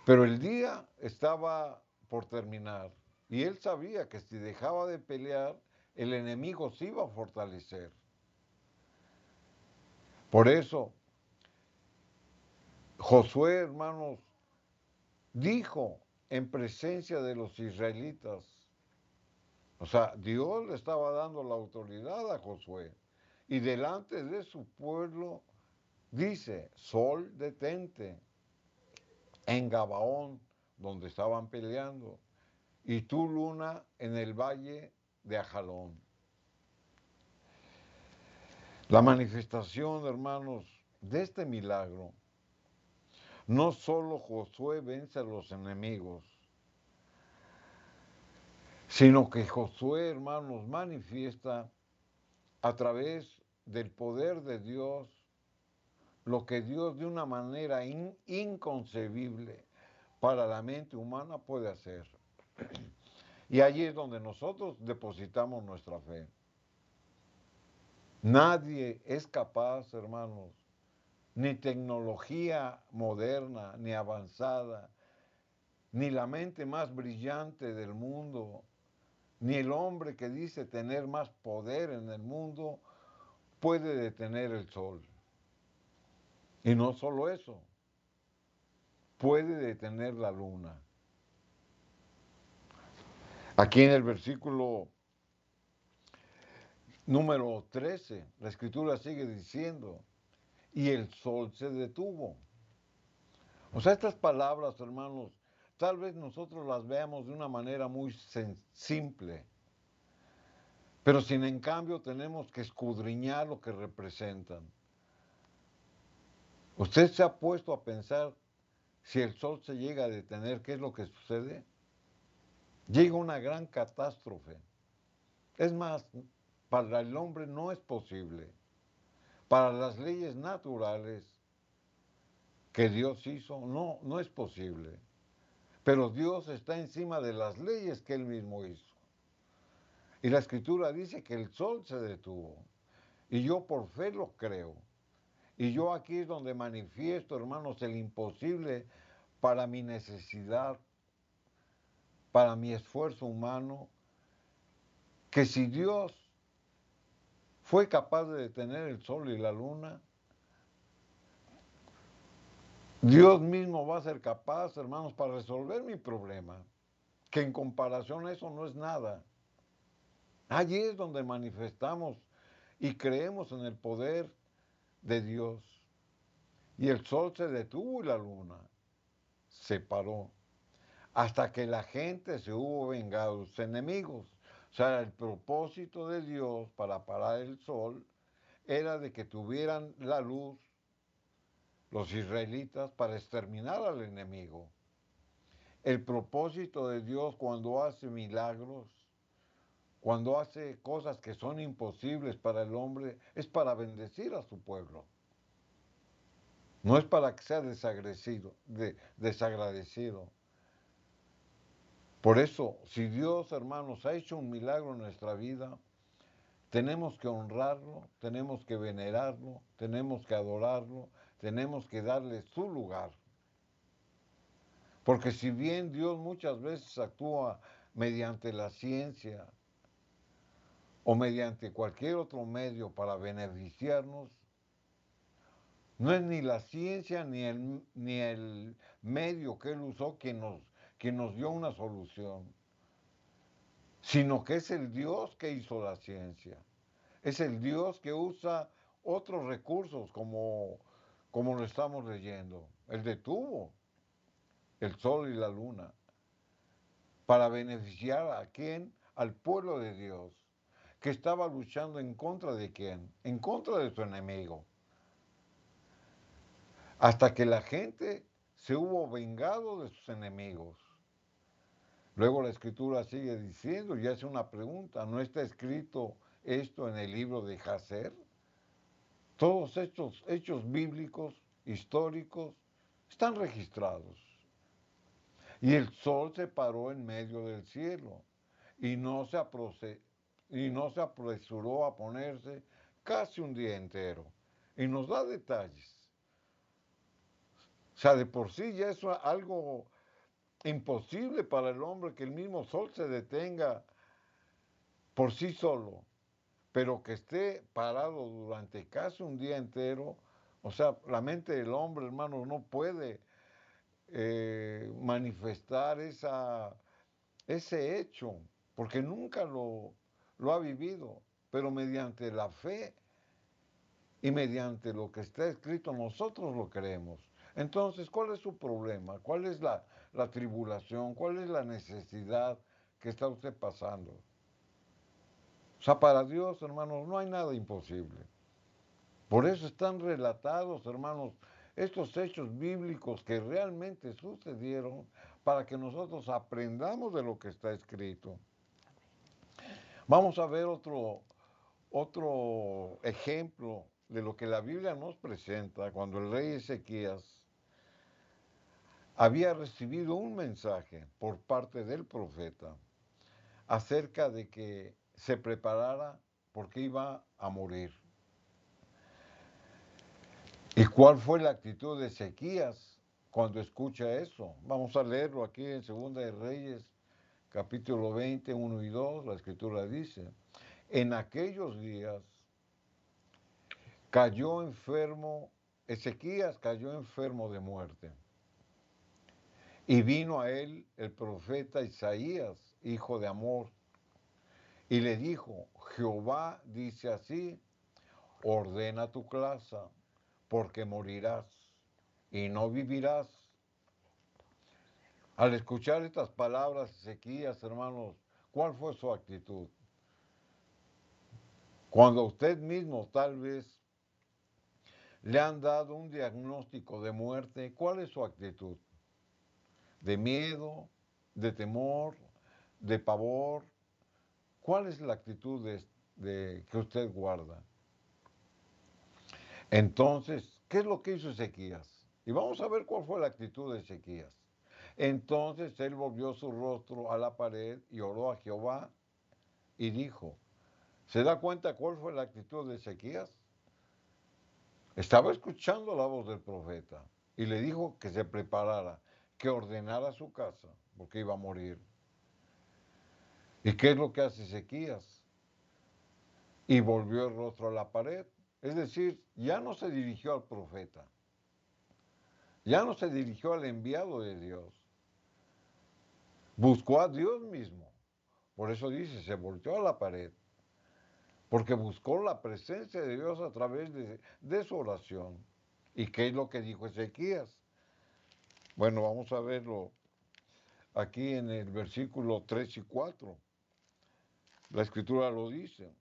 pero el día estaba por terminar y él sabía que si dejaba de pelear, el enemigo se iba a fortalecer. Por eso, Josué, hermanos, dijo en presencia de los israelitas, o sea, Dios le estaba dando la autoridad a Josué, y delante de su pueblo dice, sol detente en Gabaón, donde estaban peleando, y tú luna en el valle de Ajalón. La manifestación, hermanos, de este milagro, no solo Josué vence a los enemigos, sino que Josué, hermanos, manifiesta a través del poder de Dios lo que Dios de una manera inconcebible para la mente humana puede hacer. Y allí es donde nosotros depositamos nuestra fe. Nadie es capaz, hermanos, ni tecnología moderna, ni avanzada, ni la mente más brillante del mundo, ni el hombre que dice tener más poder en el mundo puede detener el sol. Y no solo eso, puede detener la luna. Aquí en el versículo número 13, la escritura sigue diciendo, y el sol se detuvo. O sea, estas palabras, hermanos, tal vez nosotros las veamos de una manera muy simple, pero sin en cambio tenemos que escudriñar lo que representan. ¿Usted se ha puesto a pensar si el sol se llega a detener, qué es lo que sucede? Llega una gran catástrofe. Es más, para el hombre no es posible. Para las leyes naturales que Dios hizo, no es posible. Pero Dios está encima de las leyes que Él mismo hizo. Y la Escritura dice que el sol se detuvo. Y yo por fe lo creo. Y yo aquí es donde manifiesto, hermanos, el imposible para mi necesidad, para mi esfuerzo humano, que si Dios fue capaz de detener el sol y la luna, Dios mismo va a ser capaz, hermanos, para resolver mi problema, que en comparación a eso no es nada. Allí es donde manifestamos y creemos en el poder de Dios. Y el sol se detuvo y la luna se paró, hasta que la gente se hubo vengado de sus enemigos. O sea, el propósito de Dios para parar el sol era de que tuvieran la luz los israelitas para exterminar al enemigo. El propósito de Dios cuando hace milagros, cuando hace cosas que son imposibles para el hombre, es para bendecir a su pueblo. No es para que sea desagradecido. Por eso, si Dios, hermanos, ha hecho un milagro en nuestra vida, tenemos que honrarlo, tenemos que venerarlo, tenemos que adorarlo, tenemos que darle su lugar. Porque si bien Dios muchas veces actúa mediante la ciencia o mediante cualquier otro medio para beneficiarnos, no es ni la ciencia ni el medio que Él usó quien nos dio una solución, sino que es el Dios que hizo la ciencia. Es el Dios que usa otros recursos como lo estamos leyendo. Él detuvo el sol y la luna para beneficiar a quién, al pueblo de Dios, que estaba luchando en contra de quién, en contra de su enemigo. Hasta que la gente se hubo vengado de sus enemigos. Luego la escritura sigue diciendo y hace una pregunta, ¿no está escrito esto en el libro de Jacer? Todos estos hechos bíblicos, históricos, están registrados. Y el sol se paró en medio del cielo y no se apresuró a ponerse casi un día entero. Y nos da detalles. O sea, de por sí ya es algo imposible para el hombre que el mismo sol se detenga por sí solo, pero que esté parado durante casi un día entero. O sea, la mente del hombre, hermano, no puede manifestar ese hecho, porque nunca lo ha vivido, pero mediante la fe y mediante lo que está escrito nosotros lo creemos. Entonces, ¿cuál es su problema? ¿Cuál es la tribulación? ¿Cuál es la necesidad que está usted pasando? O sea, para Dios, hermanos, no hay nada imposible. Por eso están relatados, hermanos, estos hechos bíblicos que realmente sucedieron para que nosotros aprendamos de lo que está escrito. Vamos a ver otro ejemplo de lo que la Biblia nos presenta cuando el rey Ezequías había recibido un mensaje por parte del profeta acerca de que se preparara porque iba a morir. ¿Y cuál fue la actitud de Ezequías cuando escucha eso? Vamos a leerlo aquí en Segunda de Reyes, capítulo 20, 1 y 2. La escritura dice, en aquellos días cayó enfermo, Ezequías cayó enfermo de muerte. Y vino a él el profeta Isaías, hijo de Amós, y le dijo, Jehová dice así, ordena tu casa, porque morirás y no vivirás. Al escuchar estas palabras, Ezequías, hermanos, ¿cuál fue su actitud? Cuando usted mismo tal vez le han dado un diagnóstico de muerte, ¿cuál es su actitud? ¿De miedo, de temor, de pavor? ¿Cuál es la actitud que usted guarda? Entonces, ¿qué es lo que hizo Ezequías? Y vamos a ver cuál fue la actitud de Ezequías. Entonces él volvió su rostro a la pared y oró a Jehová y dijo, ¿se da cuenta cuál fue la actitud de Ezequías? Estaba escuchando la voz del profeta y le dijo que se preparara, que ordenara su casa, porque iba a morir. ¿Y qué es lo que hace Ezequías? Y volvió el rostro a la pared. Es decir, ya no se dirigió al profeta, ya no se dirigió al enviado de Dios, buscó a Dios mismo. Por eso dice, se volteó a la pared, porque buscó la presencia de Dios a través de su oración. ¿Y qué es lo que dijo Ezequías? Bueno, vamos a verlo aquí en el versículo 3 y 4. La escritura lo dice.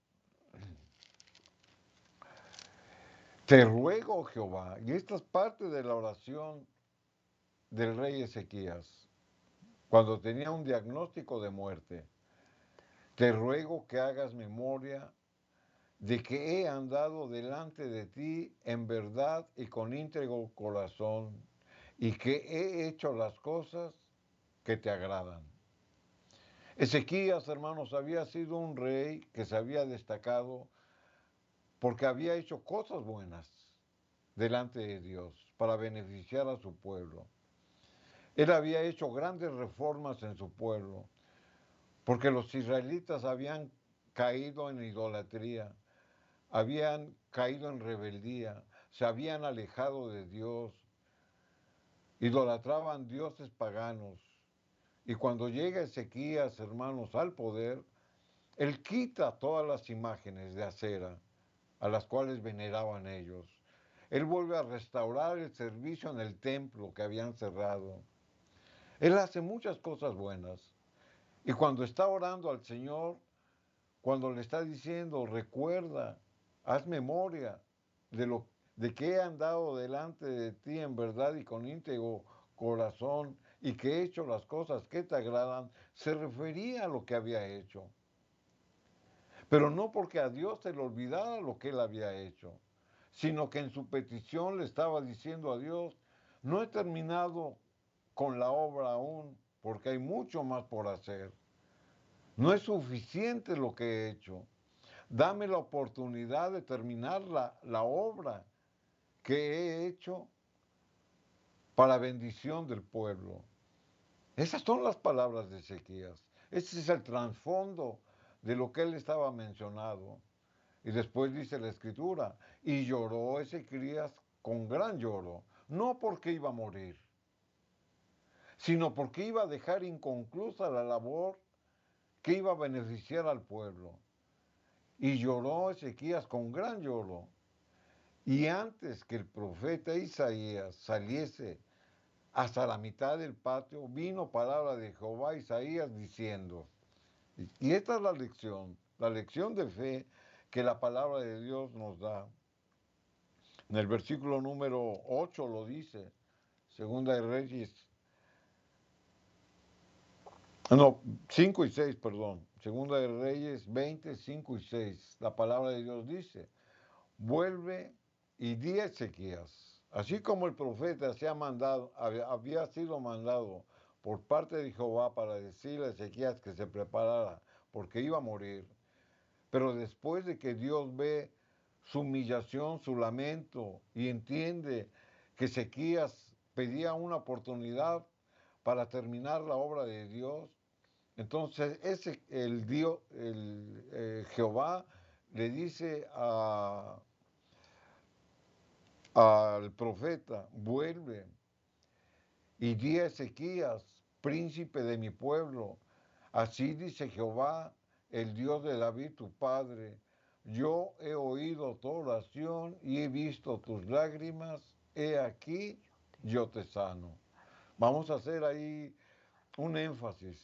Te ruego, Jehová, y esta es parte de la oración del rey Ezequías, cuando tenía un diagnóstico de muerte. Te ruego que hagas memoria de que he andado delante de ti en verdad y con íntegro corazón, y que he hecho las cosas que te agradan. Ezequías, hermanos, había sido un rey que se había destacado porque había hecho cosas buenas delante de Dios para beneficiar a su pueblo. Él había hecho grandes reformas en su pueblo, porque los israelitas habían caído en idolatría, habían caído en rebeldía, se habían alejado de Dios, idolatraban dioses paganos. Y cuando llega Ezequías, hermanos, al poder, él quita todas las imágenes de acera a las cuales veneraban ellos. Él vuelve a restaurar el servicio en el templo que habían cerrado. Él hace muchas cosas buenas. Y cuando está orando al Señor, cuando le está diciendo, recuerda, haz memoria de que he andado delante de ti en verdad y con íntegro corazón y que he hecho las cosas que te agradan, se refería a lo que había hecho. Pero no porque a Dios se le olvidara lo que él había hecho, sino que en su petición le estaba diciendo a Dios, no he terminado con la obra aún, porque hay mucho más por hacer. No es suficiente lo que he hecho. Dame la oportunidad de terminar la obra que he hecho para bendición del pueblo. Esas son las palabras de Ezequías. Ese es el trasfondo de lo que él estaba mencionando. Y después dice la escritura, y lloró Ezequías con gran lloro, no porque iba a morir, sino porque iba a dejar inconclusa la labor que iba a beneficiar al pueblo. Y lloró Ezequías con gran lloro. Y antes que el profeta Isaías saliese hasta la mitad del patio, vino palabra de Jehová a Isaías diciendo, y esta es la lección de fe que la palabra de Dios nos da. En el versículo número 8 lo dice, Segunda de Reyes, no, 5 y 6, perdón, Segunda de Reyes 20, 5 y 6, la palabra de Dios dice, vuelve y di a Ezequías, así como el profeta había sido mandado por parte de Jehová para decirle a Ezequías que se preparara porque iba a morir, pero después de que Dios ve su humillación, su lamento y entiende que Ezequías pedía una oportunidad para terminar la obra de Dios, entonces Jehová le dice al profeta, vuelve y di a Ezequías, príncipe de mi pueblo, así dice Jehová, el Dios de David tu padre, yo he oído tu oración y he visto tus lágrimas, he aquí, yo te sano. Vamos a hacer ahí un énfasis.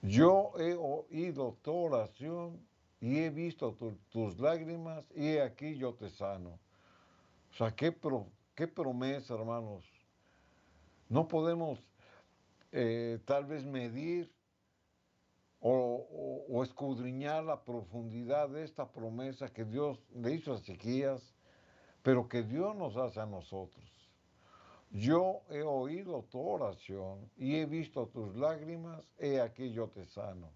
Yo he oído tu oración y he visto tus lágrimas y he aquí yo te sano. O sea, qué promesa, hermanos. No podemos tal vez medir o escudriñar la profundidad de esta promesa que Dios le hizo a Ezequías, pero que Dios nos hace a nosotros. Yo he oído tu oración y he visto tus lágrimas, he aquí yo te sano.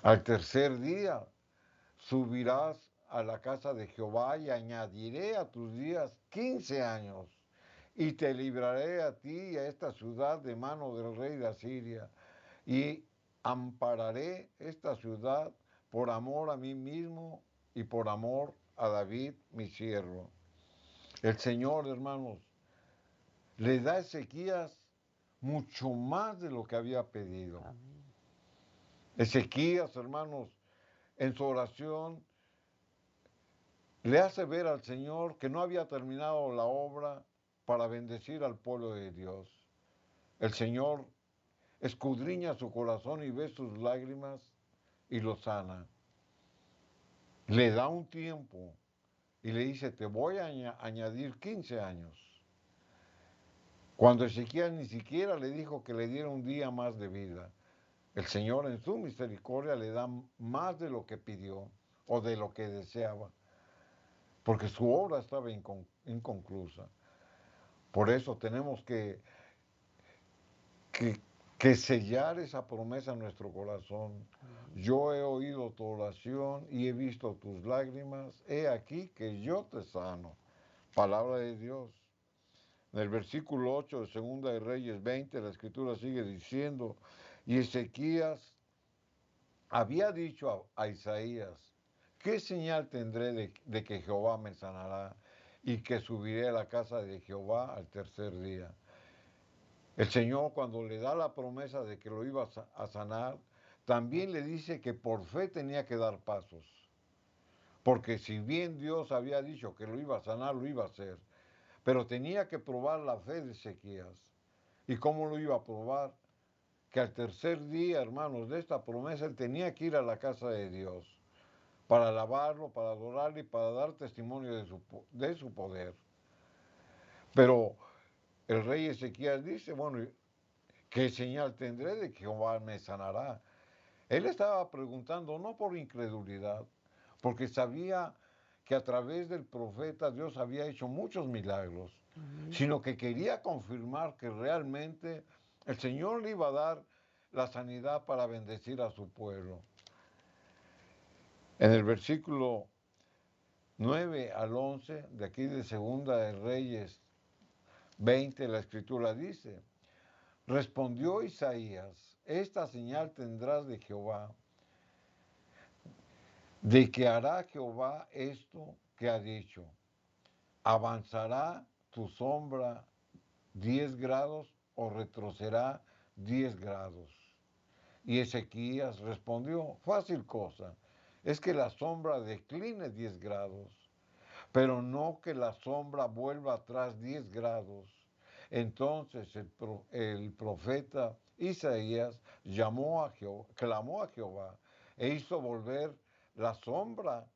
Al tercer día subirás a la casa de Jehová y añadiré a tus días 15 años y te libraré a ti y a esta ciudad de mano del rey de Asiria y ampararé esta ciudad por amor a mí mismo y por amor a David, mi siervo. El Señor, hermanos, le da a Ezequías mucho más de lo que había pedido. Amén. Ezequías, hermanos, en su oración le hace ver al Señor que no había terminado la obra para bendecir al pueblo de Dios. El Señor escudriña su corazón y ve sus lágrimas y lo sana. Le da un tiempo y le dice, te voy a añadir 15 años. Cuando Ezequías ni siquiera le dijo que le diera un día más de vida, el Señor en su misericordia le da más de lo que pidió o de lo que deseaba, porque su obra estaba inconclusa. Por eso tenemos que sellar esa promesa en nuestro corazón. Yo he oído tu oración y he visto tus lágrimas. He aquí que yo te sano. Palabra de Dios. En el versículo 8 de Segunda de Reyes 20, la Escritura sigue diciendo, y Ezequías había dicho a Isaías, ¿qué señal tendré de que Jehová me sanará y que subiré a la casa de Jehová al tercer día? El Señor, cuando le da la promesa de que lo iba a sanar, también le dice que por fe tenía que dar pasos. Porque si bien Dios había dicho que lo iba a sanar, lo iba a hacer. Pero tenía que probar la fe de Ezequías. ¿Y cómo lo iba a probar? Que al tercer día, hermanos, de esta promesa, él tenía que ir a la casa de Dios para alabarlo, para adorarle y para dar testimonio de su poder. Pero el rey Ezequías dice, bueno, ¿qué señal tendré de que Jehová me sanará? Él estaba preguntando no por incredulidad, porque sabía que a través del profeta Dios había hecho muchos milagros, sino que quería confirmar que realmente el Señor le iba a dar la sanidad para bendecir a su pueblo. En el versículo 9 al 11 de aquí de Segunda de Reyes 20, la Escritura dice, respondió Isaías, esta señal tendrás de Jehová, de que hará Jehová esto que ha dicho. ¿Avanzará tu sombra 10 grados o retrocederá 10 grados? Y Ezequías respondió, fácil cosa, es que la sombra decline 10 grados, pero no que la sombra vuelva atrás 10 grados. Entonces el profeta Isaías clamó a Jehová e hizo volver la sombra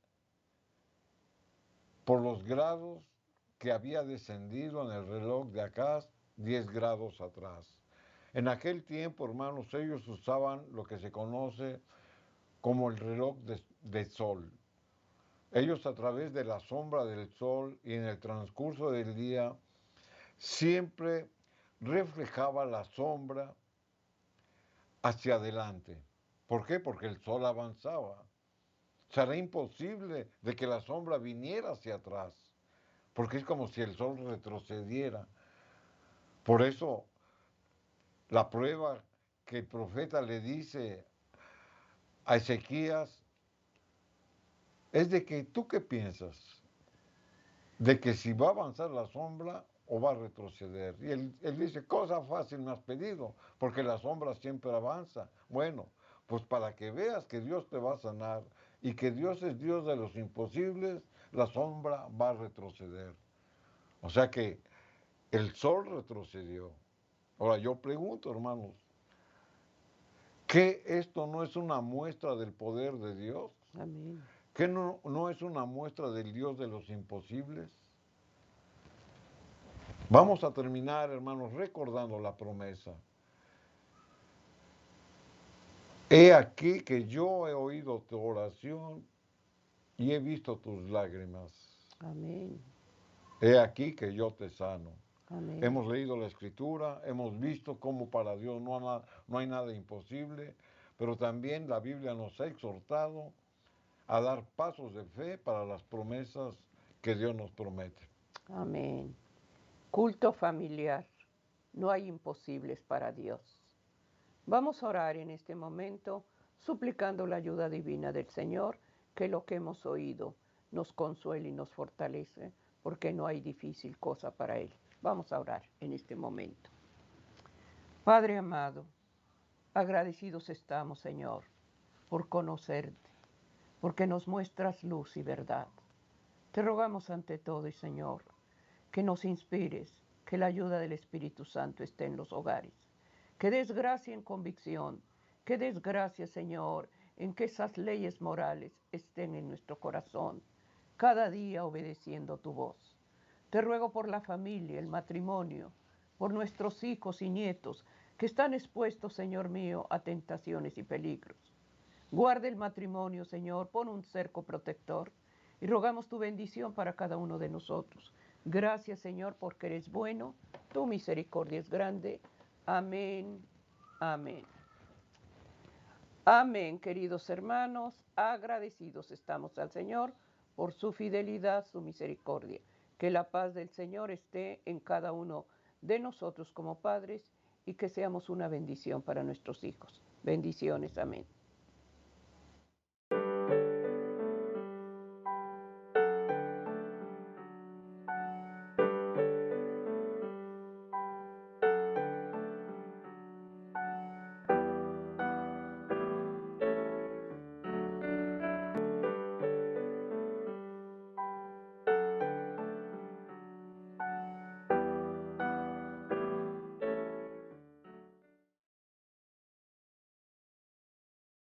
por los grados que había descendido en el reloj de Acaz 10 grados atrás. En aquel tiempo, hermanos, ellos usaban lo que se conoce como el reloj de sol. Ellos a través de la sombra del sol y en el transcurso del día siempre reflejaba la sombra hacia adelante. ¿Por qué? Porque el sol avanzaba. Será imposible de que la sombra viniera hacia atrás, porque es como si el sol retrocediera. Por eso, la prueba que el profeta le dice a Ezequías es de que tú qué piensas, de que si va a avanzar la sombra o va a retroceder. Y él dice, cosa fácil me has pedido, porque la sombra siempre avanza. Bueno, pues para que veas que Dios te va a sanar y que Dios es Dios de los imposibles, la sombra va a retroceder. O sea que el sol retrocedió. Ahora yo pregunto, hermanos, ¿qué esto no es una muestra del poder de Dios? Amén. ¿Qué no es una muestra del Dios de los imposibles? Vamos a terminar, hermanos, recordando la promesa. He aquí que yo he oído tu oración y he visto tus lágrimas. Amén. He aquí que yo te sano. Amén. Hemos leído la Escritura, hemos visto cómo para Dios no hay nada imposible, pero también la Biblia nos ha exhortado a dar pasos de fe para las promesas que Dios nos promete. Amén. Culto familiar. No hay imposibles para Dios. Vamos a orar en este momento, suplicando la ayuda divina del Señor, que lo que hemos oído nos consuele y nos fortalece, porque no hay difícil cosa para Él. Vamos a orar en este momento. Padre amado, agradecidos estamos, Señor, por conocerte, porque nos muestras luz y verdad. Te rogamos ante todo, Señor, que nos inspires, que la ayuda del Espíritu Santo esté en los hogares, que des gracia en convicción, que des gracia, Señor, en que esas leyes morales estén en nuestro corazón, cada día obedeciendo tu voz. Te ruego por la familia, el matrimonio, por nuestros hijos y nietos que están expuestos, Señor mío, a tentaciones y peligros. Guarda el matrimonio, Señor, pon un cerco protector y rogamos tu bendición para cada uno de nosotros. Gracias, Señor, porque eres bueno, tu misericordia es grande. Amén, amén. Amén, queridos hermanos, agradecidos estamos al Señor por su fidelidad, su misericordia. Que la paz del Señor esté en cada uno de nosotros como padres y que seamos una bendición para nuestros hijos. Bendiciones, amén.